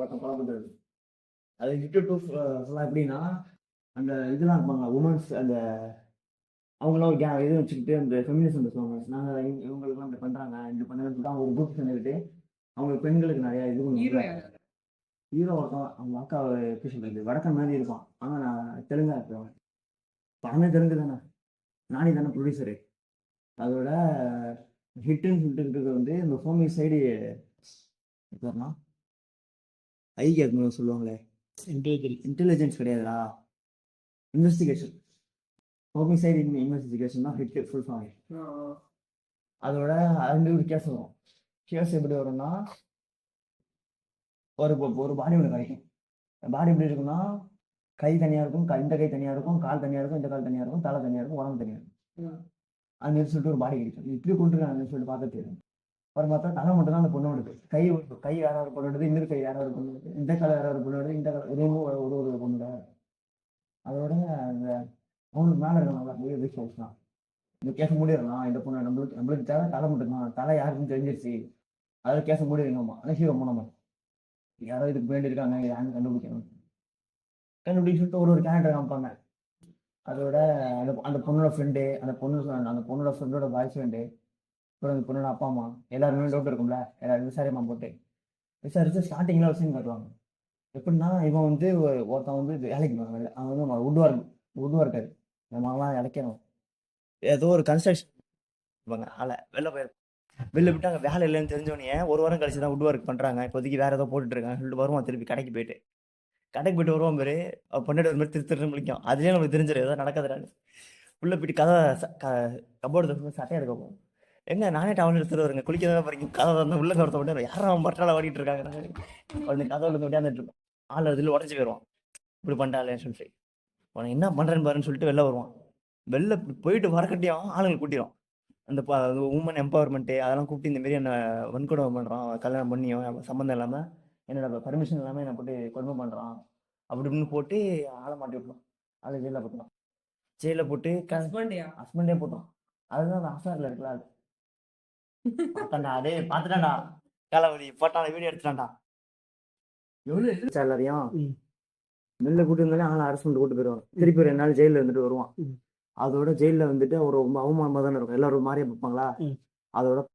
ஒருத்தன் கொலை பண்றது. அது ஹிட் டூ ஃபுல்லா எப்படின்னா, அந்த இதெல்லாம் இருப்பாங்க உமன்ஸ் அந்த அவங்களாம் ஒரு இது வச்சுக்கிட்டு அந்த ஃபெமினிசம் பேசுவாங்க. நாங்க இவங்களுக்குலாம் இப்படி பண்றாங்க, இப்படி பண்ணுங்கன்னு சொல்லிட்டு அவங்க ஒரு குரூப் சேர்ந்துக்கிட்டு அவங்க பெண்களுக்கு நிறைய இது பண்ணுவாங்க. ஹீரோ ஒருத்தன் அவங்க அக்கா எப்படி சொல்றது வடக்கன் மாதிரி இருப்பான். ஆனா நான் தெலுங்கா இருக்கிறவன். படமே தெலுங்கு தானே, நானே தானே ப்ரொடியூசரு. அதோட ஹிட்டுன்னு சொல்லிட்டு இருக்கிறது வந்து இந்த ஹோமி சைடு எப்படின்னா ஐ கேட்கணும் சொல்லுவாங்களே, இன்டெலிஜென்ஸ் கிடையாதுடா, இன்வெஸ்டிகேஷன். ஹோமிசைடு இன்வெஸ்டிகேஷன் தான் ஹிட் ஃபுல் ஃபார்ம். அதோட அது ஒரு கேஸ் வரும். கேஸ் எப்படி வரும்னா, ஒரு பாடி ஒன்று கிடைக்கும். பாடி எப்படி இருக்குன்னா, கை தனியாக இருக்கும், இந்த கை தனியாக இருக்கும், கால் தனியாக இருக்கும், இந்த கால் தனியாக இருக்கும், தலை தனியாக இருக்கும், உடம்பு தனியாக இருக்கும். அந்த சொல்லிட்டு ஒரு பாடி கிடைக்கும். இப்படி கொண்டுருக்காங்கன்னு சொல்லிட்டு பார்த்துட்டு அப்புறம் பார்த்தா தலை மட்டும் தான் அந்த பொண்ணு விடுது. கை வேற ஒரு பொண்ணு விடுது, இன்னொரு கை வேற ஒரு பொண்ணு விடுது, இந்த கால வேற ஒரு பொண்ணு விடுது, இந்த கால ஒரு பொண்ணு. அதோட அந்த அவங்களுக்கு மேலே இருக்காங்களா விஷயம் தான் இந்த கேஸை மூடிடலாம். இந்த பொண்ணு நம்மளுக்கு தேவை தலை மட்டும்தான், தலை யாருக்குன்னு தெரிஞ்சிருச்சு, அதாவது கேஸை மூடிடுங்கம்மா. ஆனால் ஹீரோ மூணாம யாரோ இதுக்கு வேண்டி இருக்காங்க, யாருன்னு கண்டுபிடிக்கணும். கண்டுபிடிச்சு சொல்லிட்டு ஒரு கேரக்டர் காமிப்பாங்க. அதோட அந்த பொண்ணோட ஃப்ரெண்டு, அந்த பொண்ணோட ஃப்ரெண்டோட பாய் ஃப்ரெண்டு, அப்புறம் அந்த பொண்ணோட அப்பா அம்மா எல்லாருமே டவுட் இருக்கும்ல, எல்லாரும் விசாரியமா போட்டு விசாரிச்சு ஸ்டார்டிங்ல ஒரு சீன் காட்டுவாங்க. எப்படின்னா இவன் வந்து ஒருத்தன் வந்து வேலைக்கு போவாங்க. அவன் வந்து உட்வார்க்காரு இந்த மாதிரிலாம் இழைக்கணும். ஏதோ ஒரு கன்ஸ்ட்ரக்ஷன் ஆளை வெளில போயிருப்பான். வெளில விட்டு அங்கே வேலை இல்லைன்னு தெரிஞ்சோடனே ஒரு வாரம் கழிச்சு தான் வுட் ஒர்க் பண்ணுறாங்க, இப்போதைக்கு வேற ஏதோ போட்டுட்டு இருக்காங்க சொல்லிட்டு வருவான். திருப்பி கடைக்கு போயிட்டு வருவான் பேரு பொண்ணு ஒரு மாதிரி திரு முடிக்கும். அதுலேயே நம்மளுக்கு தெரிஞ்சிடும் ஏதோ நடக்காதுறாரு. உள்ள போயிட்டு கதை கபோர்டு சட்டையா எடுக்க போகும். எங்க நானே டவுன் எடுத்துட்டு வருங்க குளிக்க போறீங்க, கதை வந்து உள்ள ஒருத்த மட்டும் யாரும் அவன் பட்டால ஓடிட்டு இருக்காங்க. அந்த கதை உள்ள விளையாண்டுட்டு இருப்பான். ஆள் அதில் உடஞ்சி போயிடுவான். இப்படி பண்ணிட்டாலேன்னு சொல்லிட்டு உனக்கு என்ன பண்றேன்னு பாருன்னு சொல்லிட்டு வெளில வருவான். வெளில போயிட்டு வரக்கட்டியும் ஆளுங்களை கூட்டிடும். அந்த உமன் எம்பவர்மெண்ட்டு அதெல்லாம் கூப்பிட்டு இந்த மாரி என்ன வன்கொடுமை பண்ணுறான், கல்யாணம் பண்ணியும் சம்மந்தம் இல்லாமல் என்னோட பர்மிஷன் இல்லாமல் என்னை போட்டு கொடுமை பண்ணுறான் அப்படி இப்படின்னு போட்டு ஆளை மாட்டி விட்டுரும். ஆளை ஜெயிலில் போட்டுரும். ஜெயிலில் போட்டு ஹஸ்பண்டே போட்டோம். அதுதான் அந்த அசாரில் இருக்குல்ல, அது பார்த்தாண்டா அதே பார்த்துட்டான்டா காலவலி போட்டான், வீடியோ எடுத்துட்டான்டா. எவ்வளோ எல்லாரையும் வெளில கூட்டு இருந்தாலே ஆளை அரசு பண்ணிட்டு கூட்டு போயிடுவாங்க. திருப்பி 2 நாள் ஜெயிலில் இருந்துட்டு வருவான். அதோட ஜெயிலில் வந்துட்டு ஒரு ரொம்ப அவமானமாக தானே இருக்கும், எல்லாரும் மாதிரியே பார்ப்பாங்களா. அதோட